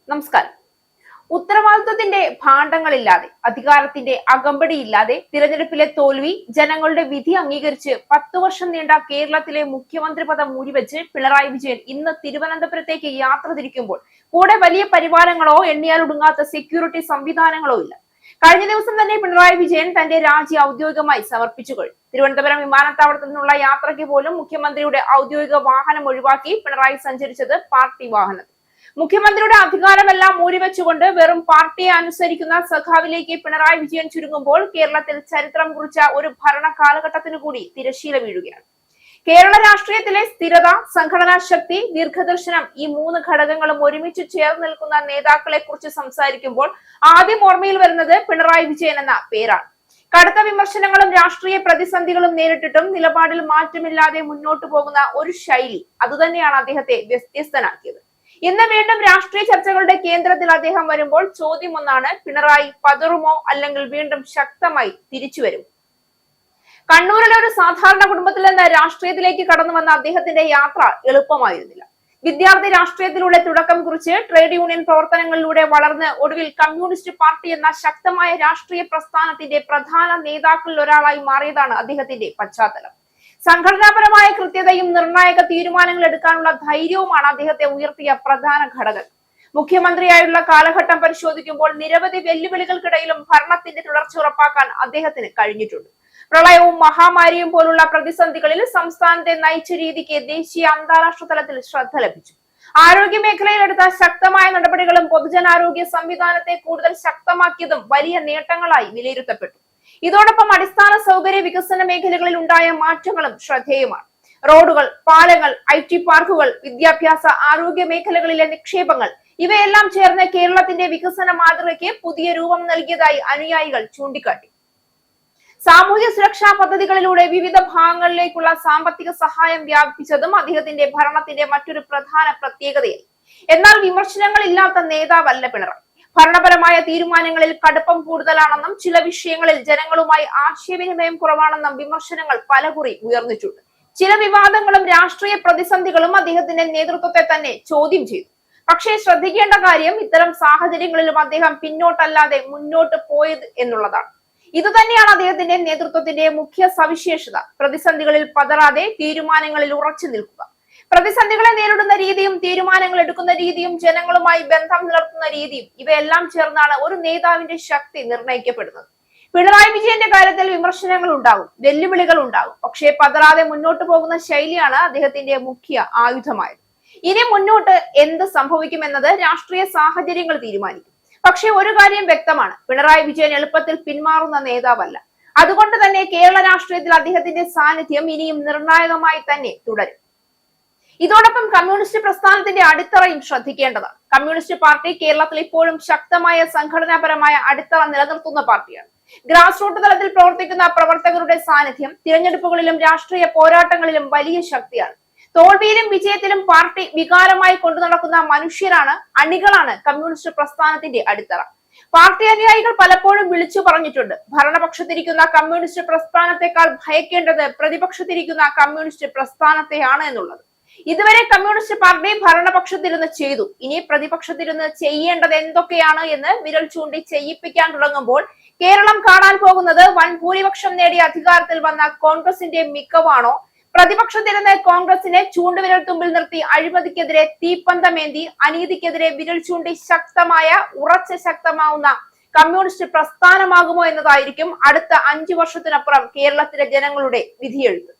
നമസ്കാരം. ഉത്തരവാദിത്വത്തിന്റെ ഭാണ്ഡങ്ങളില്ലാതെ, അധികാരത്തിന്റെ അകമ്പടിയില്ലാതെ തിരഞ്ഞെടുപ്പിലെ തോൽവി ജനങ്ങളുടെ വിധി അംഗീകരിച്ച് 10 വർഷം നീണ്ട കേരളത്തിലെ മുഖ്യമന്ത്രി പദം മൂടിവെച്ച് പിണറായി വിജയൻ ഇന്ന് തിരുവനന്തപുരത്തേക്ക് യാത്ര തിരിക്കുമ്പോൾ കൂടെ വലിയ പരിവാരങ്ങളോ എണ്ണിയാലൊടുങ്ങാത്ത സെക്യൂരിറ്റി സംവിധാനങ്ങളോ ഇല്ല. കഴിഞ്ഞ ദിവസം തന്നെ പിണറായി വിജയൻ തന്റെ രാജി ഔദ്യോഗികമായി സമർപ്പിച്ചു കഴിഞ്ഞു. തിരുവനന്തപുരം വിമാനത്താവളത്തിൽ നിന്നുള്ള യാത്രയ്ക്ക് പോലും മുഖ്യമന്ത്രിയുടെ ഔദ്യോഗിക വാഹനം ഒഴിവാക്കി പിണറായി സഞ്ചരിച്ചത് പാർട്ടി വാഹനത്തിൽ. മുഖ്യമന്ത്രിയുടെ അധികാരമെല്ലാം മൂടിവെച്ചുകൊണ്ട് വെറും പാർട്ടിയെ അനുസരിക്കുന്ന സഖാവിലേക്ക് പിണറായി വിജയൻ ചുരുങ്ങുമ്പോൾ കേരളത്തിൽ ചരിത്രം കുറിച്ച ഒരു ഭരണ കാലഘട്ടത്തിനു കൂടി തിരശ്ശീല വീഴുകയാണ്. കേരള രാഷ്ട്രീയത്തിലെ സ്ഥിരത, സംഘടനാ ശക്തി, ദീർഘദർശനം, ഈ 3 ഘടകങ്ങളും ഒരുമിച്ച് ചേർന്ന് നിൽക്കുന്ന നേതാക്കളെ കുറിച്ച് സംസാരിക്കുമ്പോൾ ആദ്യം ഓർമ്മയിൽ വരുന്നത് പിണറായി വിജയൻ എന്ന പേരാണ്. കടുത്ത വിമർശനങ്ങളും രാഷ്ട്രീയ പ്രതിസന്ധികളും നേരിട്ടിട്ടും നിലപാടിൽ മാറ്റമില്ലാതെ മുന്നോട്ടു പോകുന്ന ഒരു ശൈലി, അതുതന്നെയാണ് അദ്ദേഹത്തെ വ്യത്യസ്തനാക്കിയത്. ഇന്ന് വീണ്ടും രാഷ്ട്രീയ ചർച്ചകളുടെ കേന്ദ്രത്തിൽ അദ്ദേഹം വരുമ്പോൾ ചോദ്യം ഒന്നാണ്: പിണറായി പതറുമോ, അല്ലെങ്കിൽ വീണ്ടും ശക്തമായി തിരിച്ചു വരും? കണ്ണൂരിലെ ഒരു സാധാരണ കുടുംബത്തിൽ നിന്ന് രാഷ്ട്രീയത്തിലേക്ക് കടന്നു വന്ന അദ്ദേഹത്തിന്റെ യാത്ര എളുപ്പമായിരുന്നില്ല. വിദ്യാർത്ഥി രാഷ്ട്രീയത്തിലൂടെ തുടക്കം കുറിച്ച് ട്രേഡ് യൂണിയൻ പ്രവർത്തനങ്ങളിലൂടെ വളർന്ന് ഒടുവിൽ കമ്മ്യൂണിസ്റ്റ് പാർട്ടി എന്ന ശക്തമായ രാഷ്ട്രീയ പ്രസ്ഥാനത്തിന്റെ പ്രധാന നേതാക്കളിൽ ഒരാളായി മാറിയതാണ് അദ്ദേഹത്തിന്റെ പശ്ചാത്തലം. സംഘടനാപരമായ കൃത്യതയും നിർണായക തീരുമാനങ്ങൾ എടുക്കാനുള്ള ധൈര്യവുമാണ് അദ്ദേഹത്തെ ഉയർത്തിയ പ്രധാന ഘടകം. മുഖ്യമന്ത്രിയായുള്ള കാലഘട്ടം പരിശോധിക്കുമ്പോൾ നിരവധി വെല്ലുവിളികൾക്കിടയിലും ഭരണത്തിന്റെ തുടർച്ച ഉറപ്പാക്കാൻ അദ്ദേഹത്തിന് കഴിഞ്ഞിട്ടുണ്ട്. പ്രളയവും മഹാമാരിയും പോലുള്ള പ്രതിസന്ധികളിൽ സംസ്ഥാനത്തെ നയിച്ച രീതിക്ക് ദേശീയ അന്താരാഷ്ട്ര തലത്തിൽ ശ്രദ്ധ ലഭിച്ചു. ആരോഗ്യ മേഖലയിൽ എടുത്ത ശക്തമായ നടപടികളും പൊതുജനാരോഗ്യ സംവിധാനത്തെ കൂടുതൽ ശക്തമാക്കിയതും വലിയ നേട്ടങ്ങളായി വിലയിരുത്തപ്പെട്ടു. ഇതോടൊപ്പം അടിസ്ഥാന സൗകര്യ വികസന മേഖലകളിൽ ഉണ്ടായ മാറ്റങ്ങളും ശ്രദ്ധേയമാണ്. റോഡുകൾ, പാലങ്ങൾ, IT പാർക്കുകൾ, വിദ്യാഭ്യാസ, ആരോഗ്യ മേഖലകളിലെ നിക്ഷേപങ്ങൾ, ഇവയെല്ലാം ചേർന്ന് കേരളത്തിന്റെ വികസന മാതൃകയ്ക്ക് പുതിയ രൂപം നൽകിയതായി അനുയായികൾ ചൂണ്ടിക്കാട്ടി. സാമൂഹ്യ സുരക്ഷാ പദ്ധതികളിലൂടെ വിവിധ ഭാഗങ്ങളിലേക്കുള്ള സാമ്പത്തിക സഹായം വ്യാപിപ്പിച്ചതും അദ്ദേഹത്തിന്റെ ഭരണത്തിന്റെ മറ്റൊരു പ്രധാന പ്രത്യേകതയായി. എന്നാൽ വിമർശനങ്ങൾ ഇല്ലാത്ത നേതാവല്ല പിണറായി. ഭരണപരമായ തീരുമാനങ്ങളിൽ കടുപ്പം കൂടുതലാണെന്നും ചില വിഷയങ്ങളിൽ ജനങ്ങളുമായി ആശയവിനിമയം കുറവാണെന്നും വിമർശനങ്ങൾ പലകുറി ഉയർന്നിട്ടുണ്ട്. ചില വിവാദങ്ങളും രാഷ്ട്രീയ പ്രതിസന്ധികളും അദ്ദേഹത്തിന്റെ നേതൃത്വത്തെ തന്നെ ചോദ്യം ചെയ്തു. പക്ഷേ ശ്രദ്ധിക്കേണ്ട കാര്യം, ഇത്തരം സാഹചര്യങ്ങളിലും അദ്ദേഹം പിന്നോട്ടല്ലാതെ മുന്നോട്ട് പോയത് എന്നുള്ളതാണ്. ഇതുതന്നെയാണ് അദ്ദേഹത്തിന്റെ നേതൃത്വത്തിന്റെ മുഖ്യ സവിശേഷത. പ്രതിസന്ധികളിൽ പതറാതെ തീരുമാനങ്ങളിൽ ഉറച്ചു നിൽക്കുക. പ്രതിസന്ധികളെ നേരിടുന്ന രീതിയും തീരുമാനങ്ങൾ എടുക്കുന്ന രീതിയും ജനങ്ങളുമായി ബന്ധം നിലർത്തുന്ന രീതിയും, ഇവയെല്ലാം ചേർന്നാണ് ഒരു നേതാവിന്റെ ശക്തി നിർണ്ണയിക്കപ്പെടുന്നത്. പിണറായി വിജയന്റെ കാര്യത്തിൽ വിമർശനങ്ങൾ ഉണ്ടാകും, വെല്ലുവിളികൾ ഉണ്ടാകും. പക്ഷേ പതറാതെ മുന്നോട്ട് പോകുന്ന ശൈലിയാണ് അദ്ദേഹത്തിന്റെ മുഖ്യ ആയുധമായത്. ഇനി മുന്നോട്ട് എന്ത് സംഭവിക്കുമെന്നത് രാഷ്ട്രീയ സാഹചര്യങ്ങൾ തീരുമാനിക്കും. പക്ഷേ ഒരു കാര്യം വ്യക്തമാണ്: പിണറായി വിജയൻ എളുപ്പത്തിൽ പിന്മാറുന്ന നേതാവല്ല. അതുകൊണ്ട് തന്നെ കേരള രാഷ്ട്രീയത്തിൽ അദ്ദേഹത്തിന്റെ സാന്നിധ്യം ഇനിയും നിർണായകമായി തന്നെ തുടരും. ഇതോടൊപ്പം കമ്മ്യൂണിസ്റ്റ് പ്രസ്ഥാനത്തിന്റെ അടിത്തറയും ശ്രദ്ധിക്കേണ്ടതാണ്. കമ്മ്യൂണിസ്റ്റ് പാർട്ടി കേരളത്തിൽ ഇപ്പോഴും ശക്തമായ സംഘടനാപരമായ അടിത്തറ നിലനിർത്തുന്ന പാർട്ടിയാണ്. ഗ്രാസ് റൂട്ട് തലത്തിൽ പ്രവർത്തിക്കുന്ന പ്രവർത്തകരുടെ സാന്നിധ്യം തിരഞ്ഞെടുപ്പുകളിലും രാഷ്ട്രീയ പോരാട്ടങ്ങളിലും വലിയ ശക്തിയാണ്. തോൽവിയിലും വിജയത്തിലും പാർട്ടി വികാരമായി കൊണ്ടു നടക്കുന്ന മനുഷ്യരാണ്, അണികളാണ് കമ്മ്യൂണിസ്റ്റ് പ്രസ്ഥാനത്തിന്റെ അടിത്തറ. പാർട്ടി അനുയായികൾ പലപ്പോഴും വിളിച്ചു പറഞ്ഞിട്ടുണ്ട്: ഭരണപക്ഷത്തിരിക്കുന്ന കമ്മ്യൂണിസ്റ്റ് പ്രസ്ഥാനത്തെക്കാൾ ഭയക്കേണ്ടത് പ്രതിപക്ഷത്തിരിക്കുന്ന കമ്മ്യൂണിസ്റ്റ് പ്രസ്ഥാനത്തെയാണ് എന്നുള്ളത്. ഇതുവരെ കമ്മ്യൂണിസ്റ്റ് പാർട്ടി ഭരണപക്ഷത്തിരുന്ന് ചെയ്തു. ഇനി പ്രതിപക്ഷത്തിരുന്ന് ചെയ്യേണ്ടത് എന്തൊക്കെയാണ് എന്ന് വിരൽ ചൂണ്ടി ചെയ്യിപ്പിക്കാൻ തുടങ്ങുമ്പോൾ കേരളം കാണാൻ പോകുന്നത് വൻ ഭൂരിപക്ഷം നേടി അധികാരത്തിൽ വന്ന കോൺഗ്രസിന്റെ മികവാണോ? പ്രതിപക്ഷത്തിരുന്ന് കോൺഗ്രസിനെ ചൂണ്ടുവിരൽ തുമ്പിൽ നിർത്തി അഴിമതിക്കെതിരെ തീപ്പന്തമേന്തി അനീതിക്കെതിരെ വിരൽ ചൂണ്ടി ശക്തമാവുന്ന കമ്മ്യൂണിസ്റ്റ് പ്രസ്ഥാനമാകുമോ എന്നതായിരിക്കും അടുത്ത 5 വർഷത്തിനപ്പുറം കേരളത്തിലെ ജനങ്ങളുടെ വിധിയെഴുത്ത്.